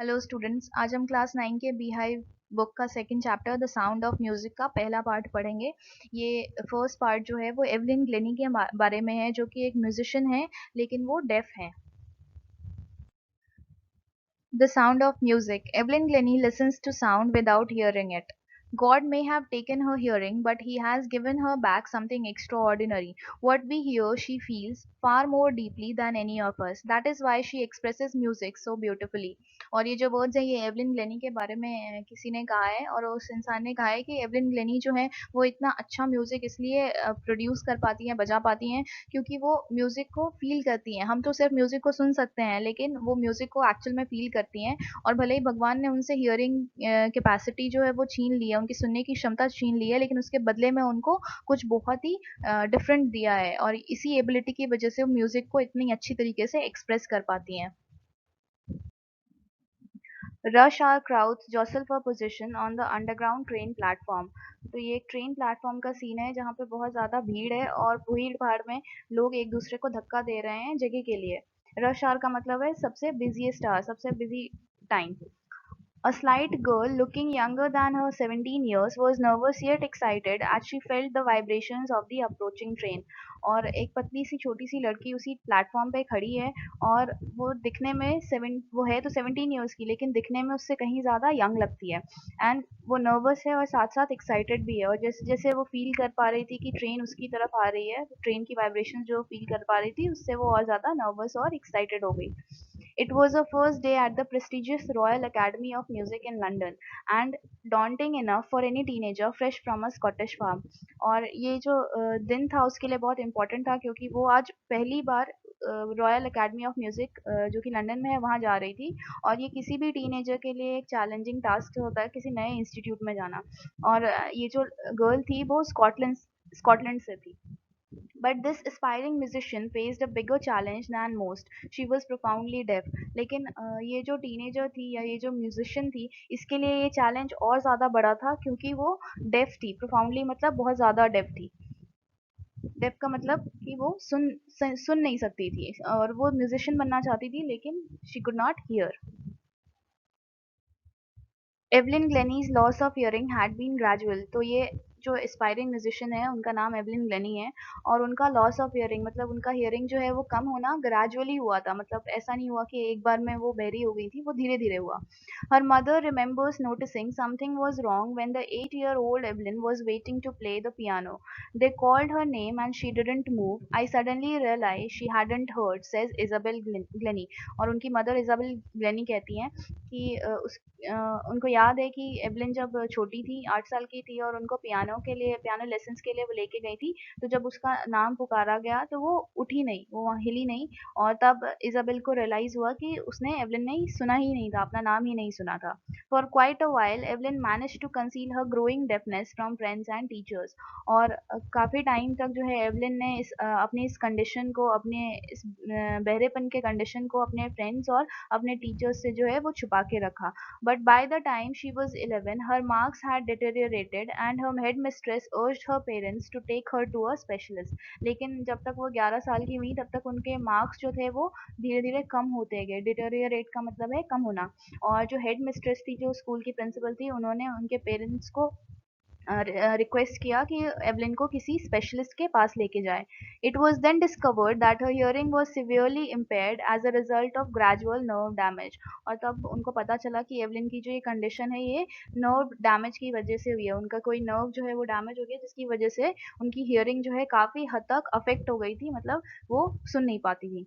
Hello students, आज हम class 9 के बीहाइव बुक का second chapter the sound of music का पहला पार्ट पढ़ेंगे। ये फर्स्ट पार्ट जो है वो एवलिन ग्लेनी के बारे में है, जो कि एक म्यूजिशियन है लेकिन वो डेफ है। The sound of music. Evelyn Glennie listens to sound without hearing it. God may have taken her hearing, but He has given her back something extraordinary. What we hear, she feels far more deeply than any of us. That is why she expresses music so beautifully. और ये जो words है ये Evelyn Glenny के बारे में किसी ने कहा है, और उस इंसान ने कहा है कि एवलिन ग्लेनी जो है वो इतना अच्छा म्यूजिक इसलिए प्रोड्यूस कर पाती हैं, बजा पाती हैं, क्योंकि वो म्यूजिक को फील करती हैं। हम तो सिर्फ म्यूजिक को सुन सकते हैं, लेकिन वो म्यूजिक को एक्चुअल में फील करती हैं। और भले ही भगवान ने उनसे हियरिंग कैपेसिटी जो है वो छीन ली है, उनकी सुनने की क्षमता छीन ली है, लेकिन उसके बदले में उनको कुछ बहुत ही डिफरेंट दिया है, और इसी एबिलिटी की वजह से वो म्यूजिक को इतनी अच्छी तरीके से एक्सप्रेस कर पाती हैं। Rush hour crowds jostle for position on the underground train platform। तो ये एक ट्रेन प्लेटफॉर्म का सीन है जहाँ पे बहुत ज़्यादा भीड़ है, और भीड़ भाड़ में लोग एक दूसरे को धक्का दे रहे हैं जगह के लिए। रश आवर का मतलब है सबसे बिजिएस्ट आवर, सबसे busy time. A slight girl, looking younger than her 17 years, was nervous yet excited as she felt the vibrations of the approaching train। और एक पतली सी छोटी सी लड़की उसी प्लेटफॉर्म पे खड़ी है, और वो दिखने में वो है तो 17 ईयर्स की, लेकिन दिखने में उससे कहीं ज़्यादा यंग लगती है। एंड वो नर्वस है और साथ साथ एक्साइटेड भी है, और जैसे जैसे वो फील कर पा रही थी कि ट्रेन उसकी तरफ आ रही है, ट्रेन की वाइब्रेशन जो फील कर पा रही थी, उससे वो और ज़्यादा नर्वस और एक्साइटेड हो गई। It was her first day at the prestigious Royal Academy of Music in London, and daunting enough for any teenager fresh from a Scottish farm। और ये जो दिन था उसके लिए बहुत इम्पोर्टेंट था, क्योंकि वो आज पहली बार रॉयल एकेडमी ऑफ म्यूजिक जो कि लंदन में है वहाँ जा रही थी। और ये किसी भी टीनेजर के लिए एक चैलेंजिंग टास्क होता है किसी नए इंस्टीट्यूट में जाना। और ये जो गर्ल थी वो स्कॉटलैंड से थी। But this aspiring musician faced a bigger challenge than most. She was profoundly deaf। लेकिन ये जो टीनेजर थी या ये जो म्यूजिशियन थी, इसके लिए ये चैलेंज और ज़्यादा बड़ा था, क्योंकि वो डेफ थी। प्रोफाउंडली मतलब बहुत ज़्यादा डेफ थी। डेफ का मतलब कि वो सुन नहीं सकती थी, और वो म्यूजिशियन बनना चाहती थी, लेकिन she could not hear. Evelyn Glennie's loss of hearing had been gradual. तो ये जो एस्पायरिंग म्यूजिशियन है उनका नाम एवलिन ग्लेनी है, और उनका लॉस ऑफ हियरिंग मतलब उनका हियरिंग जो है वो कम होना ग्रेजुअली हुआ था। मतलब ऐसा नहीं हुआ कि एक बार में वो बहरी हो गई थी, वो धीरे धीरे हुआ। Her mother remembers noticing something was wrong when the 8 year old Evelyn was waiting to play the piano. They called her name and she didn't move. I suddenly realise she hadn't heard, says Isabel Glennie. और उनकी mother Isabel Glenny कहती हैं कि उनको याद है कि Evelyn जब छोटी थी, 8 साल की थी, और उनको पियानो लेसन्स के लिए वो लेके गई थी। तो जब उसका नाम पुकारा गया तो वो उठी नहीं, वो वहाँ हिली नहीं। और तब इज़ाबेल को रियलाइज़ हुआ कि उसने एवलिन ने सुना ही नहीं था, अपना नाम ही नहीं सुना था। For quite a while Evelyn managed to conceal her growing deafness from friends and teachers. और काफ़ी टाइम तक जो है एवलिन ने अपनी इस कंडीशन को, अपने इस बहरेपन के कंडीशन को अपने फ्रेंड्स और अपने टीचर्स से जो है वो छुपा के रखा। But by the time she was 11, her marks had deteriorated and her headmistress urged her parents to take her to a specialist। लेकिन जब तक वो 11 साल की हुई तब तक उनके मार्क्स जो थे वो धीरे धीरे कम होते गए। डिटोरियरेट का मतलब है कम होना। और जो हेड मिस्ट्रेस थी, जो स्कूल की प्रिंसिपल थी, उन्होंने उनके पेरेंट्स को रिक्वेस्ट किया कि एवलिन को किसी स्पेशलिस्ट के पास लेके जाए। It was then discovered that her hearing was severely impaired as a result of gradual nerve damage. और तब उनको पता चला कि एवलिन की जो ये कंडीशन है ये नर्व डैमेज की वजह से हुई है। उनका कोई नर्व जो है वो डैमेज हो गया, जिसकी वजह से उनकी हियरिंग जो है काफ़ी हद तक अफेक्ट हो गई थी, मतलब वो सुन नहीं पाती थी।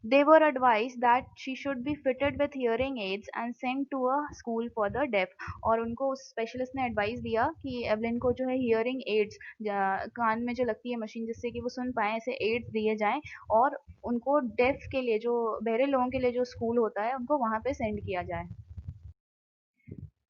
They were advised that she should be fitted with hearing aids and sent to a school for the deaf। और उनको उस स्पेशलिस्ट ने एडवाइस दिया कि एवलिन को जो है हियरिंग एड्स, कान में जो लगती है मशीन जिससे कि वो सुन पाए, ऐसे एड्स दिए जाएं, और उनको डेफ के लिए, जो बहरे लोगों के लिए जो स्कूल होता है, उनको वहाँ पे सेंड किया जाए।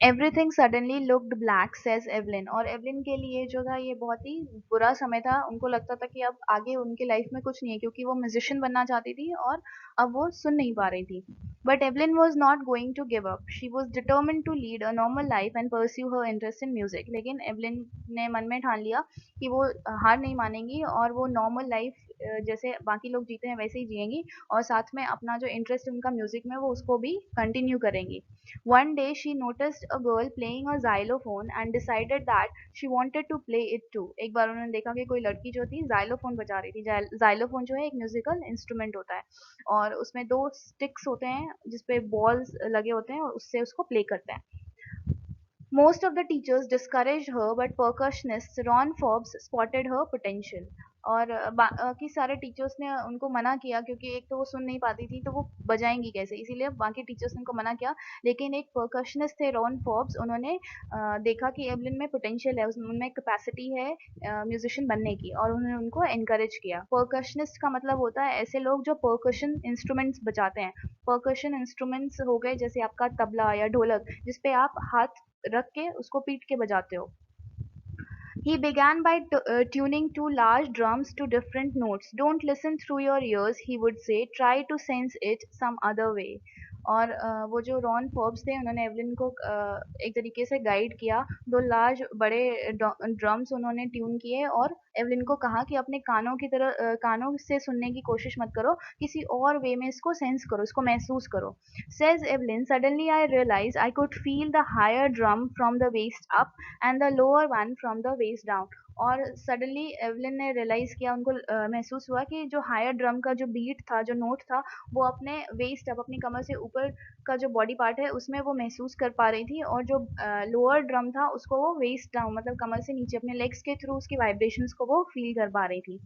Everything suddenly looked black, says Evelyn. और एवलिन के लिए जो था ये बहुत ही बुरा समय था। उनको लगता था कि अब आगे उनकी लाइफ में कुछ नहीं है, क्योंकि वो म्यूजिशियन बनना चाहती थी और अब वो सुन नहीं पा रही थी। But Evelyn was not going to give up. She was determin to lead a normal life and pursue her interest in music. लेकिन एवलिन ने मन में ठान लिया कि वो हार नहीं मानेंगी, और वो नॉर्मल लाइफ जैसे बाकी लोग जीते हैं वैसे ही जिएंगी, और साथ में अपना जो इंटरेस्ट है उनका म्यूजिक में वो उसको भी कंटिन्यू करेंगी। One day she noticed a girl playing a xylophone and decided that she wanted to play it too. एक बार उन्होंने देखा कि कोई लड़की जो थी xylophone बजा रही थी। xylophone जो है एक म्यूजिकल इंस्ट्रूमेंट होता है, और उसमें दो स्टिक्स होते हैं जिसपे बॉल्स लगे होते हैं और उससे उसको प्ले करते हैं। Most of the teachers discouraged her, but percussionist Ron Forbes spotted her potential. और बाकी सारे टीचर्स ने उनको मना किया, क्योंकि एक तो वो सुन नहीं पाती थी तो वो बजाएंगी कैसे, इसीलिए बाकी टीचर्स ने उनको मना किया। लेकिन एक परकशनिस्ट थे रॉन फॉर्ब्स, उन्होंने देखा कि एवलिन में पोटेंशियल है, उनमें कैपेसिटी है म्यूजिशियन बनने की, और उन्होंने उनको एनकरेज किया। परकशनिस्ट का मतलब होता है ऐसे लोग जो परकशन इंस्ट्रूमेंट्स बजाते हैं। परकशन इंस्ट्रूमेंट्स हो गए जैसे आपका तबला या ढोलक, जिसपे आप हाथ रख के उसको पीट के बजाते हो। He began by tuning two large drums to different notes. Don't listen through your ears, he would say. Try to sense it some other way. और वो जो रॉन फोर्ब्स थे उन्होंने एवलिन को एक तरीके से गाइड किया। दो लार्ज बड़े ड्रम्स उन्होंने ट्यून किए और एवलिन को कहा कि अपने कानों की तरह कानों से सुनने की कोशिश मत करो, किसी और वे में इसको सेंस करो, इसको महसूस करो। Says Evelyn, suddenly I realized I could feel the higher drum from the waist up and the lower one from the waist down. और सडनली एवलिन ने रियलाइज किया, उनको महसूस हुआ कि जो हायर ड्रम का जो बीट था, जो नोट था, वो अपने वेस्ट अब अपनी कमर से ऊपर का जो बॉडी पार्ट है उसमें वो महसूस कर पा रही थी, और जो लोअर ड्रम था उसको वो वेस्ट डाउन मतलब कमर से नीचे अपने लेग्स के थ्रू उसकी वाइब्रेशंस को वो फील कर पा रही थी।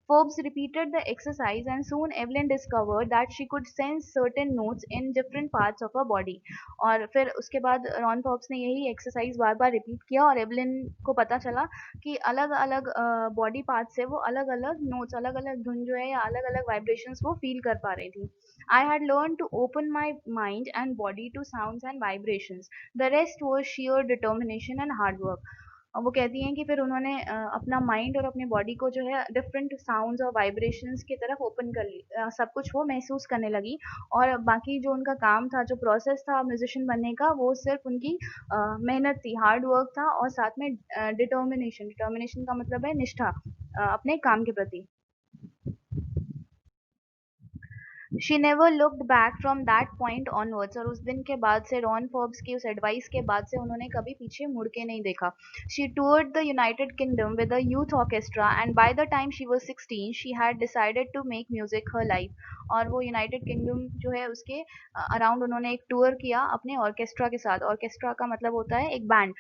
Forbes repeated the exercise and soon Evelyn discovered that she could sense certain notes in different parts of her body. और फिर उसके बाद रॉन फॉर्ब्स ने यही एक्सरसाइज बार बार रिपीट किया और एवलिन को पता चला कि अलग अलग बॉडी पार्ट से वो अलग अलग नोट्स, अलग अलग धुन जो है या अलग अलग वाइब्रेशंस वो फील कर पा रही थी। I had learned to open my mind and body to sounds and vibrations. The rest was sheer determination and hard work. और वो कहती हैं कि फिर उन्होंने अपना माइंड और अपनी बॉडी को जो है डिफरेंट साउंड्स और वाइब्रेशंस की तरफ ओपन कर ली, सब कुछ वो महसूस करने लगी। और बाकी जो उनका काम था, जो प्रोसेस था म्यूजिशियन बनने का, वो सिर्फ उनकी मेहनत थी, हार्ड वर्क था, और साथ में डिटर्मिनेशन। डिटर्मिनेशन का मतलब है निष्ठा अपने काम के प्रति। She never looked back from that point onwards. और उस दिन के बाद से, रॉन फोर्ब्स की उस एडवाइस के बाद से, उन्होंने कभी पीछे मुड़ के नहीं देखा। She toured the United Kingdom with a youth orchestra and by the time she was 16 she had decided to make music her life. और वो यूनाइटेड किंगडम जो है उसके अराउंड उन्होंने एक टूर किया अपने ऑर्केस्ट्रा के साथ। ऑर्केस्ट्रा का मतलब होता है एक बैंड।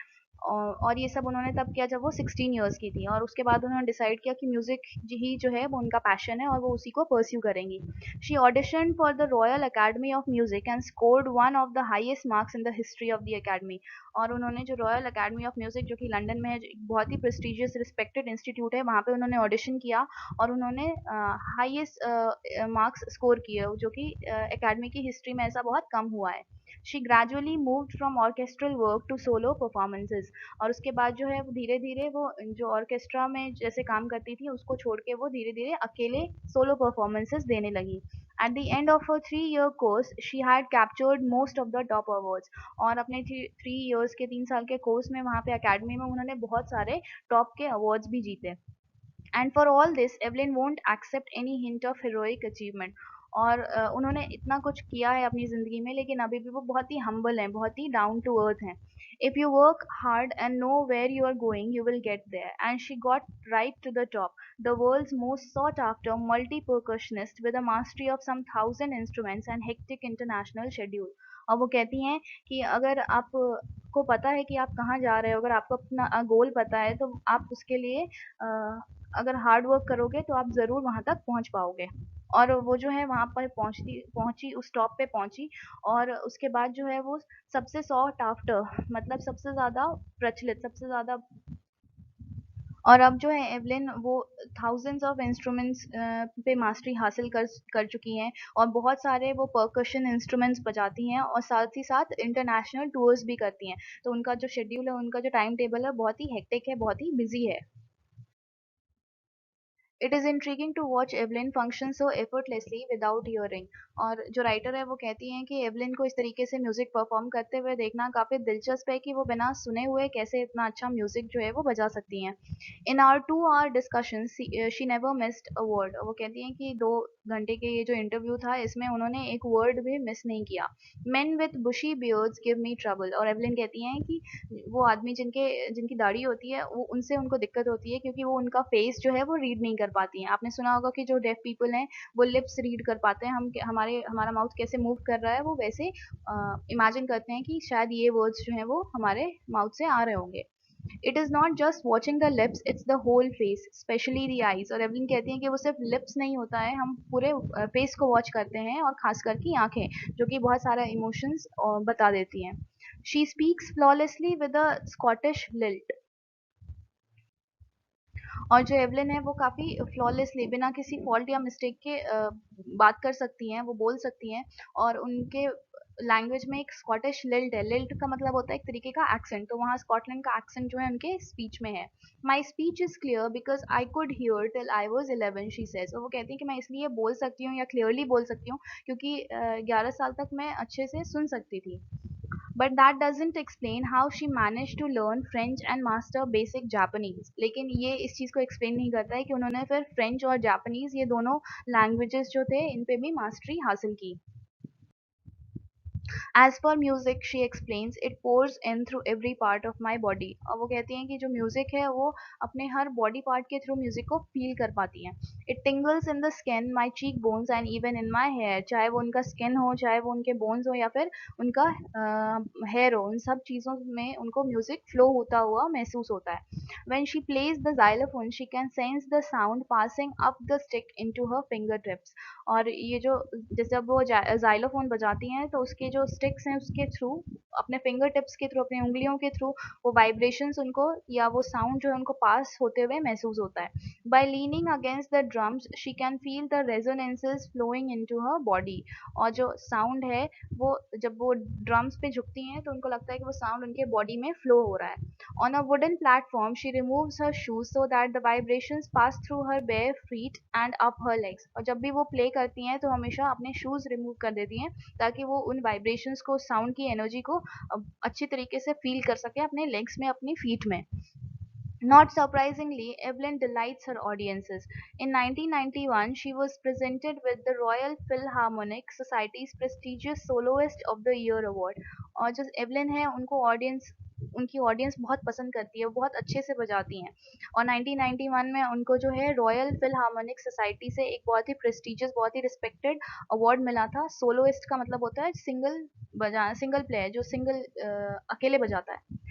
और ये सब उन्होंने तब किया जब वो 16 इयर्स की थी, और उसके बाद उन्होंने डिसाइड किया कि म्यूजिक ही जो है वो उनका पैशन है और वो उसी को परस्यू करेंगी। She auditioned for the Royal Academy of Music and scored one of the highest marks in the history of the Academy. और उन्होंने जो रॉयल अकेडमी ऑफ म्यूजिक जो कि लंदन में है, जो एक बहुत ही प्रेस्टिजियस रिस्पेक्टेड इंस्टीट्यूट है, वहाँ पे उन्होंने ऑडिशन किया और उन्होंने हाईएस्ट मार्क्स स्कोर किए, जो कि एकेडमी की हिस्ट्री में ऐसा बहुत कम हुआ है। She gradually moved from orchestral work to solo performances. और उसके बाद जो है वो धीरे धीरे वो जो ऑर्केस्ट्रा में जैसे काम करती थी उसको छोड़ के वो धीरे धीरे अकेले सोलो परफॉर्मेंसेस देने लगी। At the end of her 3-year course, she had captured most of the top awards. और अपने 3 years के 3 साल के कोर्स में वहाँ पे अकेडमी में उन्होंने बहुत सारे टॉप के अवार्ड्स भी जीते। And for all this Evelyn won't accept any hint of heroic achievement. और उन्होंने इतना कुछ किया है अपनी ज़िंदगी में, लेकिन अभी भी वो बहुत ही हम्बल हैं, बहुत ही डाउन टू अर्थ हैं। If you work hard and know where you are going you will get there, and she got right to the top, the world's most sought after multi percussionist with a mastery of some 1,000 instruments and hectic international schedule। और वो कहती हैं कि अगर आप को पता है कि आप कहाँ जा रहे हो, अगर आपको अपना गोल पता है, तो आप उसके लिए अगर हार्ड वर्क करोगे तो आप ज़रूर वहाँ तक पहुँच पाओगे। और वो जो है वहाँ पर पहुँची उस टॉप पे पहुँची, और उसके बाद जो है वो सबसे सॉफ्ट आफ्टर मतलब सबसे ज़्यादा प्रचलित, सबसे ज़्यादा। और अब जो है एवलिन वो थाउजेंड्स ऑफ इंस्ट्रूमेंट्स पे मास्टरी हासिल कर चुकी हैं, और बहुत सारे वो परकशन इंस्ट्रूमेंट्स बजाती हैं, और साथ ही साथ इंटरनेशनल टूर्स भी करती हैं। तो उनका जो शेड्यूल है, उनका जो टाइम टेबल है, बहुत ही हेक्टिक है, बहुत ही बिजी है। It is intriguing to watch Evelyn function so effortlessly without hearing. और जो राइटर है वो कहती हैं कि एवलिन को इस तरीके से म्यूजिक परफॉर्म करते हुए देखना काफी दिलचस्प है कि वो बिना सुने हुए कैसे इतना अच्छा म्यूजिक जो है वो बजा सकती हैं। In our 2 hour discussion she never missed a word. वो कहती हैं कि 2 घंटे के ये जो इंटरव्यू था इसमें उन्होंने एक वर्ड भी मिस नहीं किया। Men with bushy beards give me trouble. और एवलिन कहती हैं कि वो आदमी जिनके जिनकी दाढ़ी होती है वो उनसे उनको दिक्कत होती है क्योंकि वो उनका फेस जो है वो रीड नहीं कर पाती हैं। आपने सुना होगा कि जो डेफ पीपल हैं वो लिप्स रीड कर पाते हैं। हमारा माउथ कैसे मूव कर रहा है वो वैसे इमेजिन करते हैं कि शायद ये वर्ड्स जो हैं वो हमारे माउथ से आ रहे होंगे। It is not just watching the lips, it's the whole face, specially the eyes. और एवलिन कहती हैं कि वो सिर्फ लिप्स नहीं होता है, हम पूरे फेस को वॉच करते हैं और खास करके आंखें जो कि बहुत सारा इमोशंस बता देती हैं। She speaks flawlessly with a Scottish lilt. और जो एवलिन है वो काफ़ी फ्लॉलेसली बिना किसी फॉल्ट या मिस्टेक के बात कर सकती हैं, वो बोल सकती हैं। और उनके लैंग्वेज में एक स्कॉटिश लिल्ट है। लिल्ट का मतलब होता है एक तरीके का एक्सेंट, तो वहाँ स्कॉटलैंड का एक्सेंट जो है उनके स्पीच में है। My speech is clear because I could hear till I was 11 she says. और वो कहती है कि मैं इसलिए बोल सकती हूँ या क्लियरली बोल सकती हूँ क्योंकि 11 साल तक मैं अच्छे से सुन सकती थी। But that doesn't explain how she managed to learn French and master basic Japanese. लेकिन ये इस चीज़ को एक्सप्लेन नहीं करता है कि उन्होंने फिर फ्रेंच और जापानीज ये दोनों लैंग्वेजेस जो थे इन पे भी मास्टरी हासिल की। As for music she explains it pours in through every part of my body. और वो कहती हैं कि जो म्यूजिक है वो अपने हर बॉडी पार्ट के थ्रू म्यूजिक को फील कर पाती हैं। It tingles in the skin, my cheek bones and even in my hair. चाहे वो उनका स्किन हो, चाहे वो उनके बोन्स हो या फिर उनका हेयर हो, उन सब चीज़ों में उनको म्यूजिक फ्लो होता हुआ महसूस होता है। When she plays the xylophone she can sense the sound passing up the stick in to her finger tips. और ये जो जैसे अब वो जाइलोफोन बजाती हैं तो उसके जो स्टिक्स हैं उसके थ्रू अपने फिंगर टिप्स के थ्रू अपनी उंगलियों के थ्रू वो वाइब्रेशंस उनको या वो साउंड जो है उनको पास होते हुए महसूस होता है। By leaning against the drums she can feel the resonances flowing into her body. और जो साउंड है वो जब वो ड्रम्स पे झुकती हैं तो उनको लगता है कि वो साउंड उनके बॉडी में फ्लो हो रहा है। On a wooden platform, she removes her shoes so that the vibrations pass through her bare feet and up her legs. और जब भी वो प्ले करती हैं तो हमेशा अपने शूज रिमूव कर देती हैं ताकि वो उन वाइब्रेशंस को, साउंड की एनर्जी को अच्छी तरीके से फील कर सके अपने लेग्स में, अपनी फीट में। Not surprisingly, Evelyn delights her audiences. In 1991, she was presented with the Royal Philharmonic Society's prestigious Soloist of the Year award. और जो एवलिन है उनकी ऑडियंस बहुत पसंद करती है, वो बहुत अच्छे से बजाती हैं। और 1991 में उनको जो है रॉयल फिलहार्मोनिक सोसाइटी से एक बहुत ही प्रेस्टिजियस, बहुत ही रिस्पेक्टेड अवार्ड मिला था। सोलोइस्ट का मतलब होता है सिंगल प्लेयर जो अकेले बजाता है।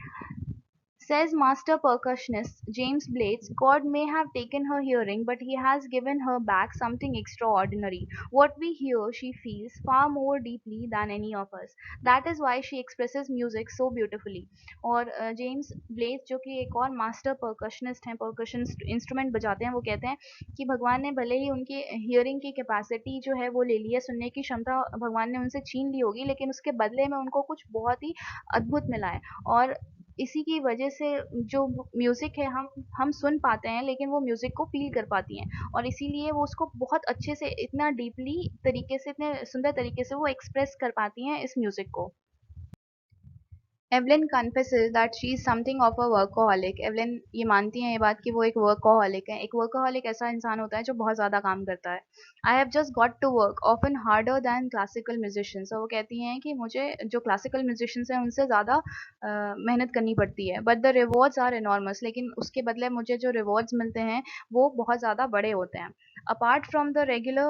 Says master percussionist James Blades, God may have taken her hearing, but he has given her back something extraordinary. What we hear, she feels far more deeply than any of us. That is why she expresses music so beautifully. और James bless जो कि एक और master percussionist हैं, percussion instrument बजाते हैं, वो कहते हैं कि भगवान ने भले ही उनकी हियरिंग की कैपेसिटी जो है वो ले ली है, सुनने की क्षमता भगवान ने उनसे छीन ली होगी, लेकिन उसके बदले में उनको कुछ बहुत ही अद्भुत मिला है। और इसी की वजह से जो म्यूज़िक है हम सुन पाते हैं लेकिन वो म्यूज़िक को फ़ील कर पाती हैं और इसीलिए वो उसको बहुत अच्छे से इतना डीपली तरीके से इतने सुंदर तरीके से वो एक्सप्रेस कर पाती हैं इस म्यूज़िक को। Evelyn confesses that she is something of a workaholic. Evelyn ये मानती हैं ये बात कि वो एक वर्कोहॉलिक है। एक वर्कोहॉलिक ऐसा इंसान होता है जो बहुत ज़्यादा काम करता है। I have just got to work often harder than classical musicians. और वो कहती हैं कि मुझे जो क्लासिकल म्यूजिशियंस हैं उनसे ज़्यादा मेहनत करनी पड़ती है, but the rewards are enormous. लेकिन उसके बदले मुझे जो रिवॉर्ड्स मिलते हैं वो बहुत ज़्यादा बड़े होते हैं। Apart from the regular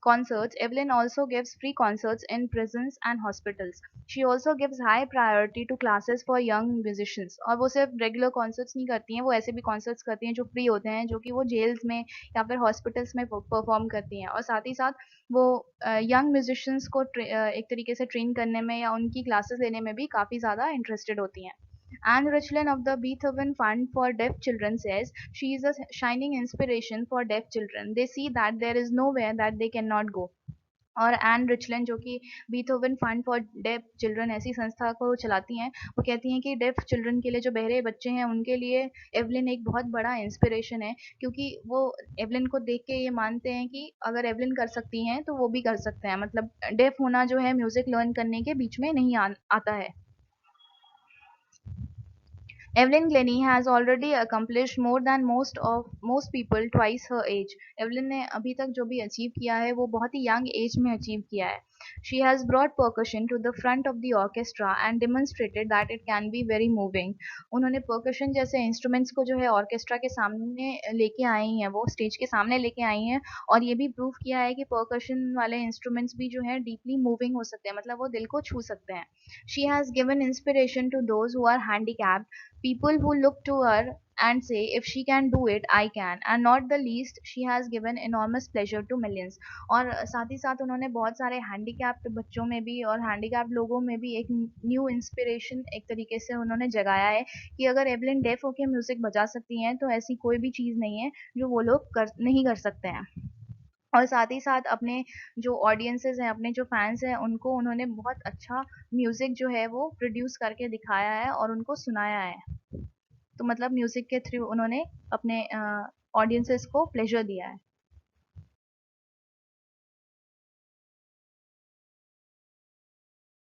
concerts, Evelyn also gives free concerts in prisons and hospitals. She also gives high priority to classes for young musicians. और वो सिर्फ रेगुलर कॉन्सर्ट्स नहीं करती हैं, वो ऐसे भी कॉन्सर्ट्स करती हैं जो फ्री होते हैं, जो कि वो जेल्स में या फिर हॉस्पिटल्स में परफॉर्म करती हैं। और साथ ही साथ वो यंग म्यूजिशियंस को एक तरीके से ट्रेन करने में या उनकी क्लासेस लेने में भी काफ़ी ज़्यादा इंटरेस्टेड होती हैं। Anne Richland of the Beethoven Fund for Deaf Children says she is a shining inspiration for deaf children. They see that there is nowhere that they cannot go. और एन रिचलन जो कि Beethoven fund for def children ऐसी संस्था को चलाती हैं, वो कहती हैं कि डेफ चिल्ड्रन के लिए, जो बहरे बच्चे हैं उनके लिए एवलिन एक बहुत बड़ा इंस्पिरेशन है, क्योंकि वो एवलिन को देख के ये मानते हैं कि अगर एवलिन कर सकती हैं तो वो भी कर सकते हैं। मतलब डेफ होना जो है म्यूजिक लर्न करने के बीच में नहीं आता है। Evelyn Glennie has already accomplished more than most people twice her age. Evelyn ने अभी तक जो भी अचीव किया है वो बहुत ही यंग एज में अचीव किया है। She has brought percussion to the front of the orchestra and demonstrated that it can be very moving. उन्होंने percussion जैसे इंस्ट्रूमेंट्स को जो है ऑर्केस्ट्रा के सामने लेके आई हैं, वो स्टेज के सामने लेके आई हैं, और ये भी प्रूव किया है कि percussion वाले इंस्ट्रूमेंट्स भी जो है डीपली मूविंग हो सकते हैं, मतलब वो दिल को छू सकते हैं। She has given inspiration to those who are handicapped, people who look to her and say, if she can do it, I can. And not the least, she has given enormous pleasure to millions. और साथ ही साथ उन्होंने बहुत सारे handicapped बच्चों में भी और हैंडीकैप्ड लोगों में भी एक न्यू इंस्पिरेशन एक तरीके से उन्होंने जगाया है कि अगर एवलिन डेफ होके म्यूजिक बजा सकती हैं तो ऐसी कोई भी चीज़ नहीं है जो वो लोग नहीं कर सकते हैं। और साथ ही साथ अपने जो ऑडियंसेस हैं, अपने जो फैंस हैं, उनको उन्होंने बहुत अच्छा म्यूजिक जो है वो प्रोड्यूस करके दिखाया है और उनको सुनाया है। तो मतलब म्यूजिक के थ्रू उन्होंने अपने ऑडियंसेस को प्लेजर दिया है।